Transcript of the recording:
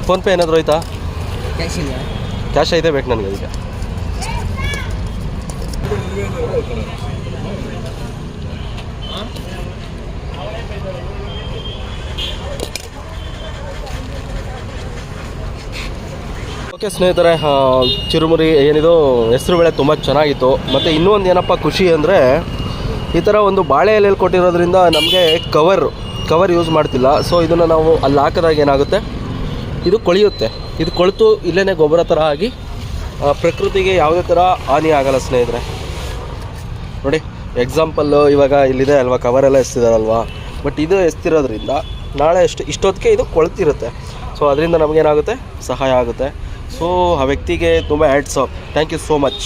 PhonePe ಏನಾದರೂ ಆಯ್ತಾ? Cash ಇಲ್ಲ. ಕ್ಯಾಶ್ ಐತೆ ಬೇಕು ನನಗೆ ಅದಕ್ಕೆ. ಓಕೆ ಸ್ನೇಹಿತರೆ, ಚಿರುಮುರಿ ಏನಿದು ಹೆಸರು ಬೇಳೆ ತುಂಬ ಚೆನ್ನಾಗಿತ್ತು. ಮತ್ತು ಇನ್ನೂ ಒಂದು ಏನಪ್ಪ ಖುಷಿ ಅಂದರೆ, ಈ ಥರ ಒಂದು ಬಾಳೆ ಎಲೆಯಲ್ಲಿ ಕೊಟ್ಟಿರೋದ್ರಿಂದ ನಮಗೆ ಕವರ್ ಯೂಸ್ ಮಾಡ್ತಿಲ್ಲ. ಸೊ ಇದನ್ನು ನಾವು ಅಲ್ಲಿ ಹಾಕಿದಾಗ ಏನಾಗುತ್ತೆ, ಇದು ಕೊಳೆಯುತ್ತೆ. ಇದು ಕೊಳೆತು ಇಲ್ಲೇ ಗೊಬ್ಬರ ಥರ ಆಗಿ ಪ್ರಕೃತಿಗೆ ಯಾವುದೇ ಥರ ಹಾನಿ ಆಗಲ್ಲ ಸ್ನೇಹಿತರೆ. ನೋಡಿ ಎಕ್ಸಾಂಪಲ್ಲು, ಇವಾಗ ಇಲ್ಲಿದೆ ಅಲ್ವಾ ಕವರೆಲ್ಲ ಎಸ್ತಿದಾರಲ್ವಾ, ಬಟ್ ಇದು ಎಸ್ತಿರೋದ್ರಿಂದ ನಾಳೆ ಇಷ್ಟೊತ್ತಿಗೆ ಇದು ಕೊಳ್ತಿರುತ್ತೆ. ಸೊ ಅದರಿಂದ ನಮಗೇನಾಗುತ್ತೆ, ಸಹಾಯ ಆಗುತ್ತೆ. ಸೊ ಆ ವ್ಯಕ್ತಿಗೆ ತುಂಬ hats off, thank you so much.